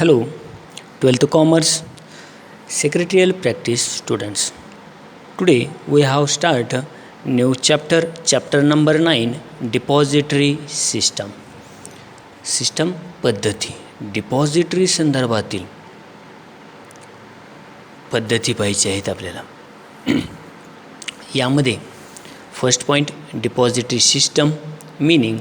Hello, 12th Commerce Secretarial Practice students. Today we have start new chapter number 9 Depository System. System पद्धती depository संदर्भातील पद्धती पाहिजे आहेत आपल्याला. यामध्ये first point depository system meaning,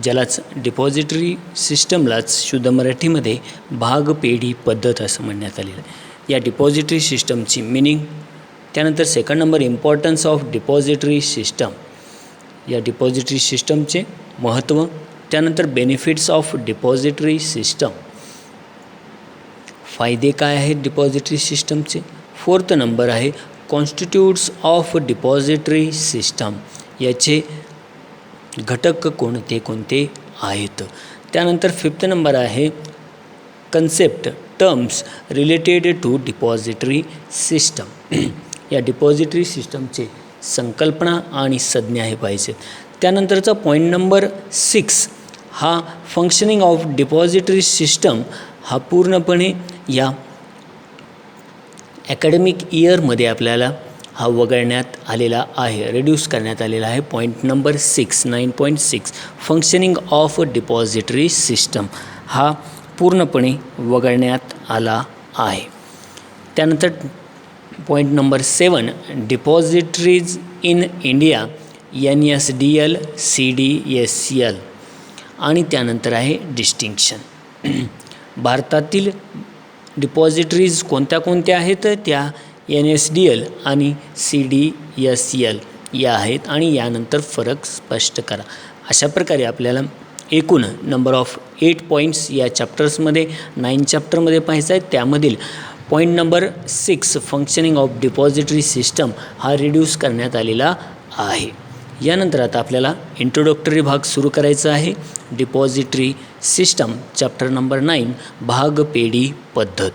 ज्यालाच डिपॉझिटरी सिस्टमलाच शुद्ध मराठीमध्ये भागपेढी पद्धत असं म्हणण्यात आलेलं आहे. या डिपॉझिटरी सिस्टमची मीनिंग. त्यानंतर second number importance of depository system, या डिपॉझिटरी सिस्टमचे महत्त्व. त्यानंतर बेनिफिट्स ऑफ डिपॉझिटरी सिस्टम, फायदे काय आहेत डिपॉझिटरी सिस्टमचे. फोर्थ नंबर आहे कॉन्स्टिट्यूट्स ऑफ डिपॉझिटरी सिस्टम, याचे घटक कोणते कोणते आहेत. त्यानंतर फिफ्थ नंबर आहे concept terms related to depository system, या डिपॉझिटरी सिस्टमचे संकल्पना आणि संज्ञा हे पाहिजेत. त्यानंतरचा पॉईंट नंबर 6 हा फंक्शनिंग ऑफ डिपॉझिटरी सिस्टम, हा पूर्णपणे या ॲकॅडमिक इयरमध्ये आपल्याला हा वगळण्यात आलेला आहे, रिड्यूस करण्यात आलेला आहे. Point number 6 9.6 functioning of depository system हा पूर्णपणे वगळण्यात आला आहे. त्यानंतर point number 7 depositories in India NSDL CDSL, आणि त्यानंतर आहे डिस्टिंक्शन. भारतातील डिपॉझिटरीज कोणत्या कोणत्या आहेत, त्या NSDL आणि CDSL या आहेत, आणि यानंतर फरक स्पष्ट करा. अशा प्रकारे आपल्याला एकूण नंबर ऑफ 8 पॉईंट्स या चॅप्टर्समध्ये 9 चॅप्टरमध्ये पाहायचं आहे. त्यामधील point number 6 functioning of depository system हा रिड्यूस करण्यात आलेला आहे. यानंतर आता आपल्याला इंट्रोडक्टरी भाग सुरू करायचा आहे. डिपॉझिटरी सिस्टम चॅप्टर नंबर 9 भागपेढी पद्धत.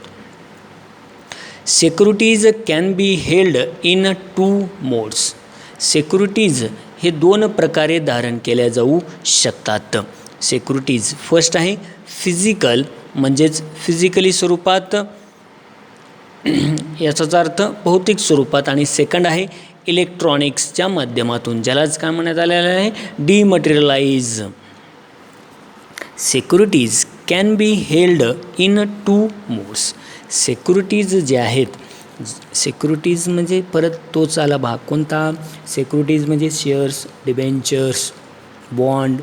Securities can be held in 2 modes. Securities हे 2 प्रकारे धारण केल्या जाऊ शकतात. सिक्युरिटीज फर्स्ट आहे फिजिकल, म्हणजेच फिजिकली स्वरूपात, याचाच अर्थ भौतिक स्वरूपात. आणि सेकंड आहे इलेक्ट्रॉनिक्सच्या माध्यमातून, ज्यालाच काय म्हणण्यात आलेलं आहे dematerialise. Securities can be held in 2 modes. Securities जे आहेत, सिक्युरिटीज म्हणजे परत तोच आला भाग कोणता, सिक्युरिटीज म्हणजे शेअर्स, डिबेंचर्स, बॉन्ड,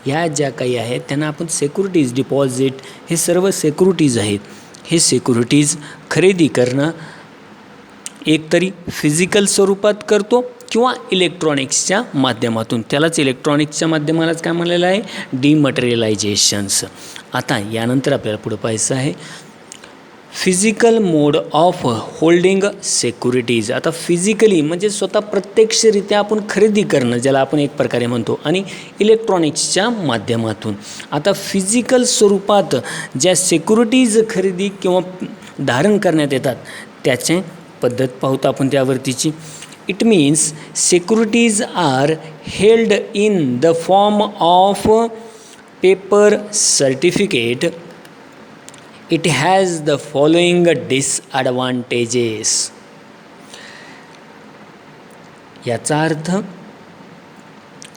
ह्या ज्या काही आहेत त्यांना आपण सिक्युरिटीज, डिपॉझिट, हे सर्व सिक्युरिटीज आहेत. हे सिक्युरिटीज खरेदी करणं एकतरी फिजिकल स्वरूपात करतो किंवा इलेक्ट्रॉनिक्सच्या माध्यमातून, त्यालाच इलेक्ट्रॉनिक्सच्या माध्यमालाच काय म्हणलेलं आहे डिमटेरियलायझेशन्स. आता यानंतर आपल्याला पुढं पाहायचं आहे physical mode of holding securities. आता फिजिकली म्हणजे स्वतः प्रत्यक्षरित्या आपण खरेदी करणं, ज्याला आपण एक प्रकारे म्हणतो, आणि इलेक्ट्रॉनिक्सच्या माध्यमातून. आता फिजिकल स्वरूपात ज्या सिक्युरिटीज खरेदी किंवा धारण करण्यात येतात त्याचे पद्धत पाहतो आपण त्यावरतीची. It means securities are held in the form of paper certificate. It has the following disadvantages. याचा अर्थ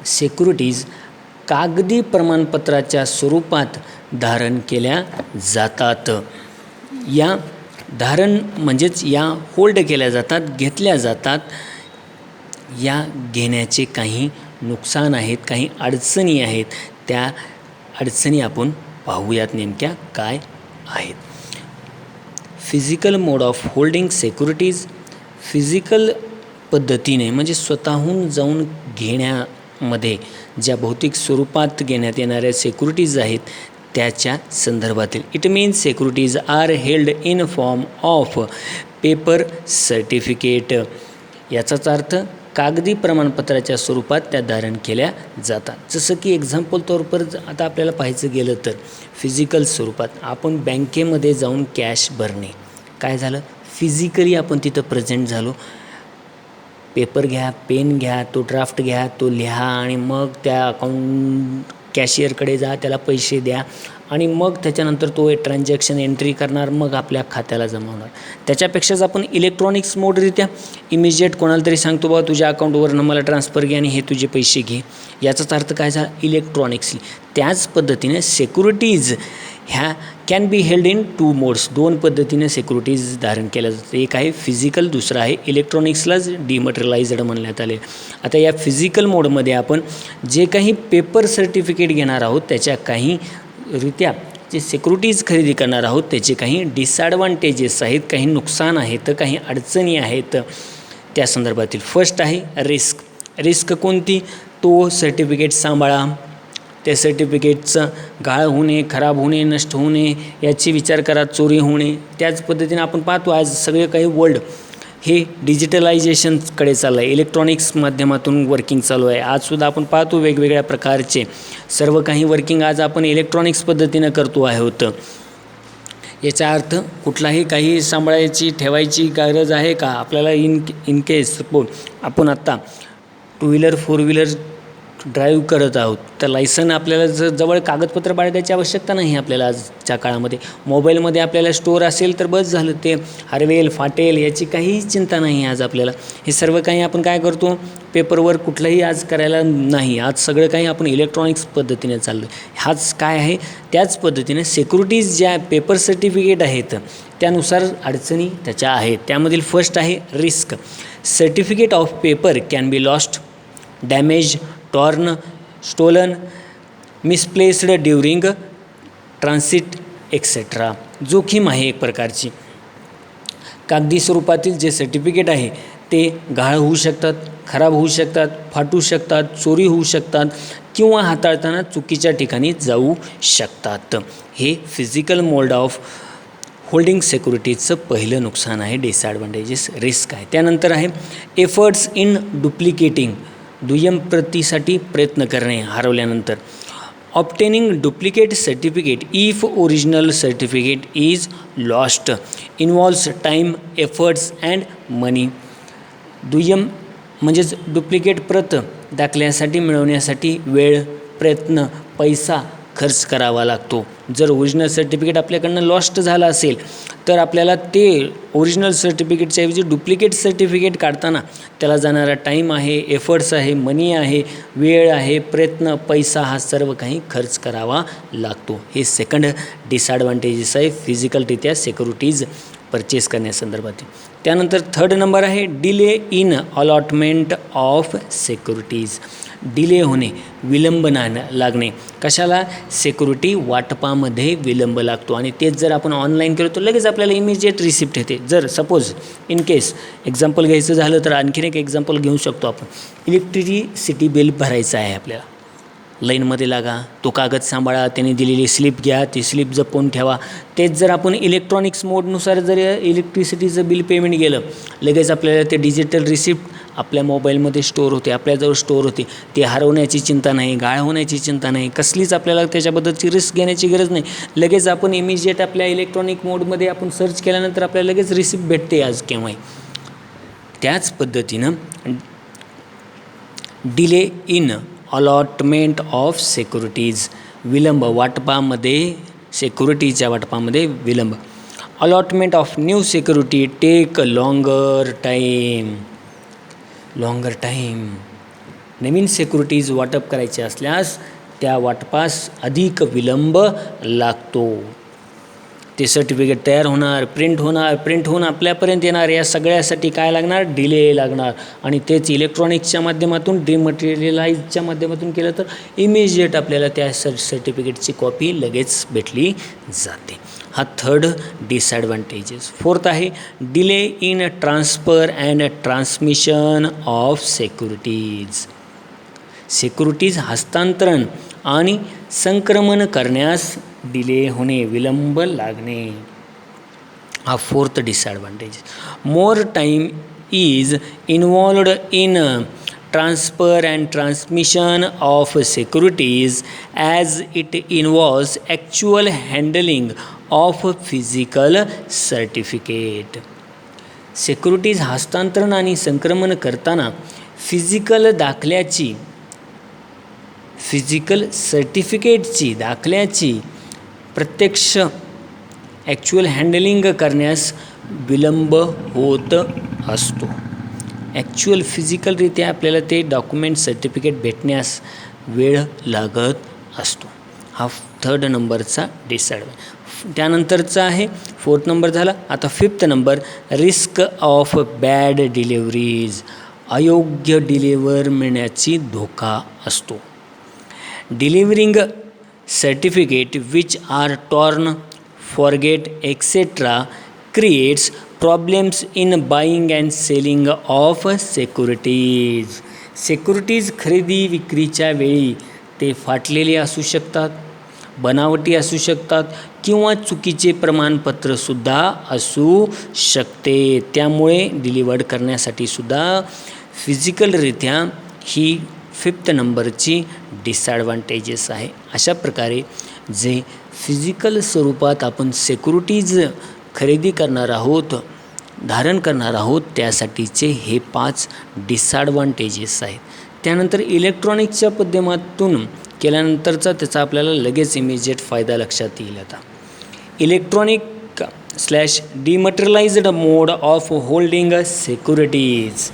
सिक्युरिटीज कागदी प्रमाणपत्राच्या स्वरूपात धारण केल्या जातात. या धारण म्हणजेच या होल्ड केल्या जातात, घेतल्या जातात. या घेण्याचे काही नुकसान आहेत, काही अडचणी आहेत. त्या अडचणी आपण पाहूयात नेमक्या काय आहेत. Physical mode of holding securities, physical पद्धतीने म्हणजे स्वतःहून जाऊन घेण्यामध्ये ज्या भौतिक स्वरूपात घेण्यात येणाऱ्या सिक्युरिटीज आहेत त्याच्या संदर्भातील. It means securities are held in form of paper certificate. याचाच अर्थ कागदी प्रमाणपत्राच्या स्वरूपात त्या धारण केल्या जातात. जसं की एक्झाम्पल तौर आता आपल्याला पाहायचं गेलं तर फिजिकल स्वरूपात आपण बँकेमध्ये जाऊन कॅश भरणे, काय झालं फिजिकली आपण तिथं प्रेझेंट झालो. पेपर घ्या, पेन घ्या, तो ड्राफ्ट घ्या, तो लिहा, आणि मग त्या कॅशियरकडे जा, त्याला पैसे द्या आणि मग त्याच्यानंतर तो ट्रान्झॅक्शन एंट्री करणार, मग आपल्या खात्याला जमवणार. त्याच्यापेक्षाच आपण इलेक्ट्रॉनिक्स मोडरित्या इमिजिएट कोणाला तरी सांगतो, बाबा तुझ्या अकाउंटवरनं मला ट्रान्सफर घे आणि हे तुझे पैसे घे, याचाच अर्थ काय झाला, इलेक्ट्रॉनिक्सली. त्याच पद्धतीने सिक्युरिटीज ह्या can be held in 2 modes. 2 पद्धतीने सिक्युरिटीज धारण केल्या जातात. एक आहे फिजिकल, दुसरं आहे इलेक्ट्रॉनिक्सलाच डिमटेरियलाइज्ड म्हणण्यात आले. आता या फिजिकल मोडमध्ये आपण जे काही पेपर सर्टिफिकेट घेणार आहोत, त्याच्या काही रित्या जे सिक्युरिटीज खरेदी करणार आहोत त्याचे काही डिसॲडव्हान्टेजेस आहेत, काही नुकसान आहेत, काही अडचणी आहेत त्या संदर्भातील. फर्स्ट आहे रिस्क. रिस्क कोणती, तो सर्टिफिकेट सांभाळा, त्या सर्टिफिकेटचं गाळ होणे, खराब होणे, नष्ट होणे याची विचार करा, चोरी होणे. त्याच पद्धतीने आपण पाहतो आज सगळे काही वर्ल्ड हे डिजिटलायझेशनकडे चाललं आहे, इलेक्ट्रॉनिक्स माध्यमातून वर्किंग चालू आहे. आजसुद्धा आपण पाहतो वेगवेगळ्या प्रकारचे सर्व काही वर्किंग आज आपण इलेक्ट्रॉनिक्स पद्धतीनं करतो आहे. याचा अर्थ कुठलाही काही सांभाळायची ठेवायची गरज आहे का आपल्याला? इन केस सपोज आपण आत्ता 2 व्हीलर 4 व्हीलर ड्राईव्ह करत आहोत, तर लायसन आपल्याला जवळ कागदपत्र बाळगायची आवश्यकता नाही आपल्याला आजच्या काळामध्ये. मोबाईलमध्ये आपल्याला स्टोअर असेल तर बस झालं, ते हरवेल फाटेल याची काहीही चिंता नाही आज आपल्याला. हे सर्व काही आपण काय करतो, पेपरवर कुठलंही आज करायला नाही, आज सगळं काही आपण इलेक्ट्रॉनिक्स पद्धतीने चाललं. हाच काय आहे, त्याच पद्धतीने सिक्युरिटीज ज्या पेपर सर्टिफिकेट आहेत त्यानुसार अडचणी त्याच्या आहेत. त्यामधील फर्स्ट आहे risk. Certificate of paper can be lost, damage, torn, stolen, misplaced during transit etcetera. जोखीम आहे एक प्रकारची. कागदी स्वरूपातील जे सर्टिफिकेट आहे ते गहाळ होऊ शकतात, खराब होऊ शकतात, फाटू शकतात, चोरी होऊ शकतात किंवा हाताळताना चुकीच्या ठिकाणी जाऊ शकतात. हे फिजिकल मोड ऑफ होल्डिंग सिक्युरिटीजचं पहिलं नुकसान आहे, डिसॲडव्हान्टेजेस, रिस्क आहे. त्यानंतर आहे एफर्ट्स इन डुप्लिकेटिंग. दुय्यम प्रतीसाठी प्रयत्न करणे हरवल्यानंतर. Obtaining duplicate certificate if original certificate is lost involves time, efforts and money. दुय्यम म्हणजेच डुप्लिकेट प्रत दाखल्यासाठी मिळवण्यासाठी वेळ, प्रयत्न, पैसा खर्च करावा लागतो. जर ओरिजिनल सर्टिफिकेट आपल्याकडनं लॉस्ट झालं असेल तर आपल्याला ते ओरिजिनल सर्टिफिकेटच्या ऐवजी डुप्लिकेट सर्टिफिकेट काढताना त्याला जाणारा टाईम आहे, एफर्ट्स आहे, मनी आहे, वेळ आहे, प्रयत्न, पैसा हा सर्व काही खर्च करावा लागतो. हे सेकंड डिसॲडव्हान्टेजेस आहे फिजिकलरित्या सिक्युरिटीज परचेस करण्यासंदर्भातील. त्यानंतर थर्ड नंबर आहे delay in allotment of securities. Delay होणे, विलंब लागणे. कशाला? सिक्युरिटी वाटपामध्ये विलंब लागतो आणि तेच जर आपण ऑनलाईन केलं तर लगेच आपल्याला इमिजिएट रिसिप्ट येते. जर सपोज इन केस एक्झाम्पल घ्यायचं झालं तर आणखीन एक एक्झाम्पल घेऊ शकतो आपण. इलेक्ट्रिसिटी बिल भरायचं आहे आपल्याला, लाईनमध्ये लागा, तो कागद सांभाळा, त्याने दिलेली स्लिप घ्या, ती स्लिप जपून ठेवा. तेच जर आपण इलेक्ट्रॉनिक्स मोडनुसार जर इलेक्ट्रिसिटीचं बिल पेमेंट गेलं, लगेच आपल्याला ते डिजिटल रिसिप्ट आपल्या मोबाईलमध्ये स्टोअर होते, आपल्याजवळ स्टोअर होते. ते हरवण्याची चिंता नाही, गाळ होण्याची चिंता नाही, कसलीच आपल्याला त्याच्याबद्दलची रिस्क घेण्याची गरज नाही. लगेच आपण इमिजिएट आपल्या इलेक्ट्रॉनिक मोडमध्ये आपण सर्च केल्यानंतर आपल्याला लगेच रिसिप्ट भेटते आज केव्हाही. त्याच पद्धतीनं delay in allotment of securities, विलंब वाटपामध्ये, सिक्युरिटीच्या वाटपामध्ये विलंब. Allotment of new security take longer time. नवीन सिक्युरिटीज वाटप करायचे असल्यास त्या वाटपास अधिक विलंब लागतो. ते सर्टिफिकेट तयार होणार, प्रिंट होऊन आपल्यापर्यंत येणार, या सगळ्यासाठी काय लागणार? डिले लागणार. आणि तेच इलेक्ट्रॉनिक्सच्या माध्यमातून, डिमटेरियलाइजच्या माध्यमातून केलं तर इमिजिएट आपल्याला त्या सर्टिफिकेटची कॉपी लगेच भेटली जाते. हा थर्ड डिसॲडव्हान्टेजेस. फोर्थ आहे delay in transfer and transmission of securities. Securities हस्तांतरण आणि संक्रमण करण्यास डिले होणे, विलंब लागणे, हा fourth disadvantage. More time is involved in transfer and transmission of securities as it involves actual handling of physical certificate. Securities हस्तांतरण आणि संक्रमण करताना फिजिकल सर्टिफिकेटची दाखल्याची प्रत्यक्ष ॲक्च्युअल हँडलिंग करण्यास विलंब होत असतो. ॲक्च्युअल फिजिकलरित्या आपल्याला ते डॉक्युमेंट सर्टिफिकेट भेटण्यास वेळ लागत असतो. हा 3rd नंबरचा डिसॲडव्हान्टेज. त्यानंतरचा आहे 4th नंबर झाला. आता 5th number risk of bad deliveries. अयोग्य डिलिव्हर मिळण्याची धोका असतो. Delivering certificate which are torn, forget etcetera creates problems in buying and selling of securities. Securities खरेदी विक्रीच्या वेळी ते फाटलेले असू शकतात, बनावटी असू शकतात किंवा चुकीचे प्रमाणपत्रसुद्धा असू शकते. त्यामुळे डिलिव्हर्ड करण्यासाठी सुद्धा फिजिकलरित्या ही 5th नंबरची डिसॲडव्हान्टेजेस आहे. अशा प्रकारे जे फिजिकल स्वरूपात आपण सेक्युरिटीज खरेदी करणार आहोत, धारण करणार आहोत, त्यासाठीचे हे 5 डिसॲडव्हान्टेजेस आहेत. त्यानंतर इलेक्ट्रॉनिक्सच्या माध्यमातून केल्यानंतरचा त्याचा आपल्याला लगेच इमिजिएट फायदा लक्षात येईल. आता electronic / dematerialised mode of holding securities.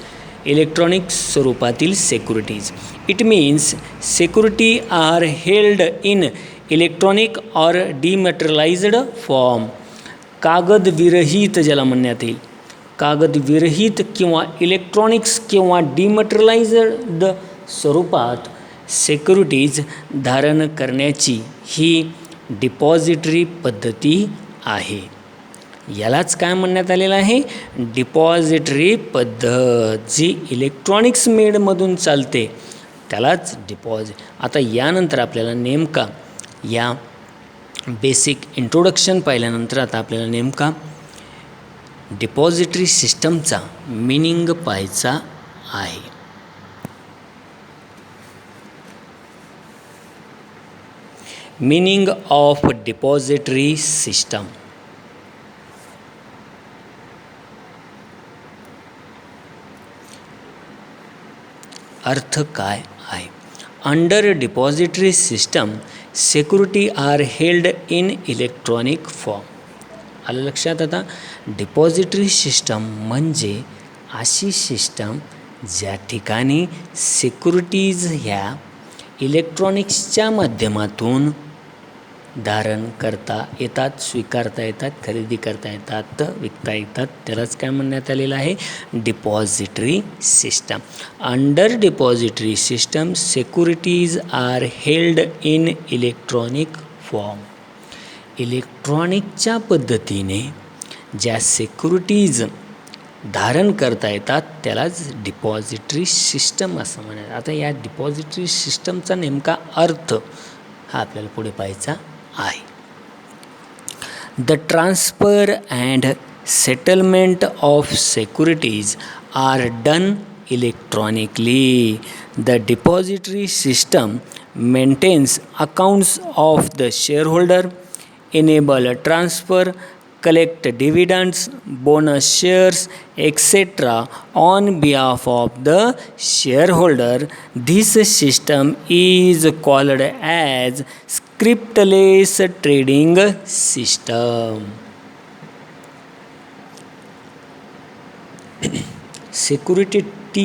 Electronic स्वरूपातील securities. It means security are held in electronic or dematerialised form. कागदविरहित ज्याला म्हणण्यात येईल, कागदविरहित किंवा इलेक्ट्रॉनिक्स किंवा डिमटेरियलाइज्ड स्वरूपात सेक्युरिटीज धारण करण्याची ही डिपॉझिटरी पद्धती आहे. यालाच काय म्हणण्यात आलेलं आहे? डिपॉझिटरी पद्धत. जी इलेक्ट्रॉनिक्स मेडमधून चालते त्यालाच डिपॉझिट. आता यानंतर आपल्याला नेमका या बेसिक इंट्रोडक्शन पाहिल्यानंतर आता आपल्याला नेमका डिपॉझिटरी सिस्टमचा मिनिंग पाहायचा आहे. Meaning of depository system. अर्थ काय आहे? Under depository system security are held in electronic form. आलं लक्षात? आता डिपॉझिटरी सिस्टम म्हणजे अशी सिस्टम ज्या ठिकाणी सेक्युरिटीज ह्या इलेक्ट्रॉनिक्सच्या माध्यमातून धारण करता येतात, स्वीकारता येतात, खरेदी करता येतात, विकता येतात. त्यालाच काय म्हणण्यात आलेलं आहे? Depository system. Under depository system securities are held in electronic form. इलेक्ट्रॉनिकच्या पद्धतीने ज्या सेक्युरिटीज धारण करता येतात त्यालाच डिपॉझिटरी सिस्टम असं म्हणतात. आता या डिपॉझिटरी सिस्टमचा नेमका अर्थ हा आपल्याला पुढे पाहायचा आहे. The transfer and settlement of securities are done electronically. The depository system maintains accounts of the shareholder, enable transfer, collect dividends, bonus shares, etc. on behalf of the shareholder. This system is called as scriptless trading system. Security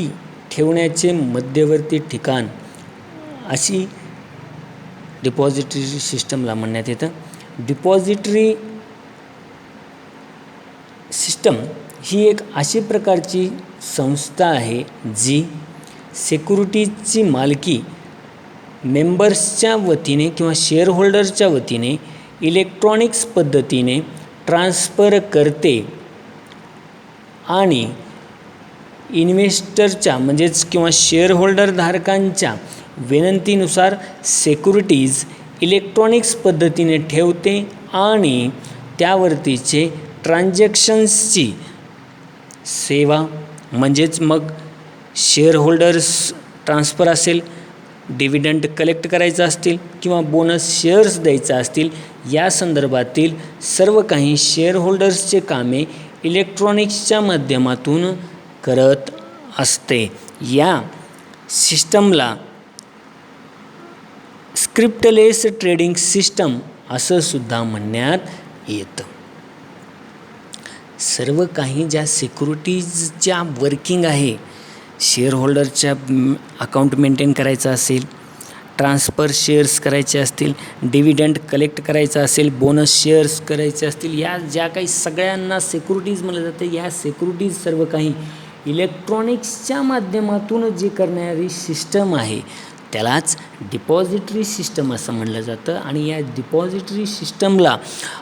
ठेवण्याचे मध्यवर्ती ठिकाण अशी depository सिस्टमला म्हणण्यात येतं. Depository system ही एक अशी प्रकारची संस्था आहे जी सिक्युरिटीजची मालकी मेंबर्सच्या वतीने किंवा शेअरहोल्डरच्या वतीने इलेक्ट्रॉनिक्स पद्धतीने ट्रान्सफर करते आणि इन्व्हेस्टरच्या म्हणजेच किंवा शेअरहोल्डर धारकांच्या विनंतीनुसार सेक्युरिटीज इलेक्ट्रॉनिक्स पद्धतीने ठेवते आणि त्यावरतीचे ट्रान्झॅक्शन्सची सेवा म्हणजेच मग शेअरहोल्डर्स ट्रान्सफर असेल, डिव्हिडंड कलेक्ट करायचं असतील किंवा बोनस शेअर्स द्यायचं असतील, या संदर्भातील सर्व काही शेअरहोल्डर्सचे कामे इलेक्ट्रॉनिक्सच्या माध्यमातून करत असते. या सिस्टमला स्क्रिप्टलेस ट्रेडिंग सिस्टम असं सुद्धा म्हणण्यात येतं. सर्व काही ज्या सिक्युरिटीजच्या वर्किंग आहे, शेअर होल्डरच्या अकाउंट मेंटेन करायचं असेल, ट्रान्सफर शेअर्स करायचे असतील, डिव्हिडंड कलेक्ट करायचा असेल, बोनस शेअर्स करायचे असतील, या ज्या काही सगळ्यांना सिक्युरिटीज म्हटलं जातं. या सिक्युरिटीज सर्व काही इलेक्ट्रॉनिक्सच्या माध्यमातून जे करणारी सिस्टम आहे त्यालाच डिपॉझिटरी सिस्टम असं म्हणलं जातं. आणि या डिपॉझिटरी सिस्टमला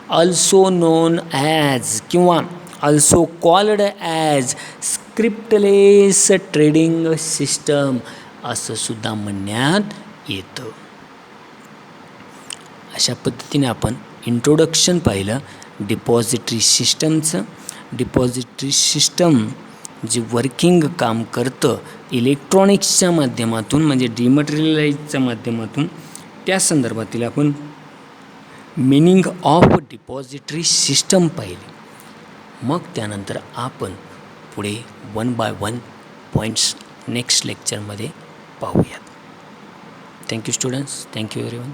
ऑल्सो नोन ॲज किंवा also called as scriptless trading system असं सुद्धा म्हणण्यात येतं. अशा पद्धतीने आपण इंट्रोडक्शन पाहिलं डिपॉझिटरी सिस्टमचं. डिपॉझिटरी सिस्टम जे वर्किंग काम करतं इलेक्ट्रॉनिक्सच्या माध्यमातून म्हणजे डिमटेरियलाइजच्या माध्यमातून, त्या संदर्भातील आपण मिनिंग ऑफ डिपॉझिटरी सिस्टम पाहिली. मग त्यानंतर आपण पुढे 1 by 1 पॉईंट्स नेक्स्ट लेक्चरमध्ये पाहूयात. Thank you students. Thank you everyone.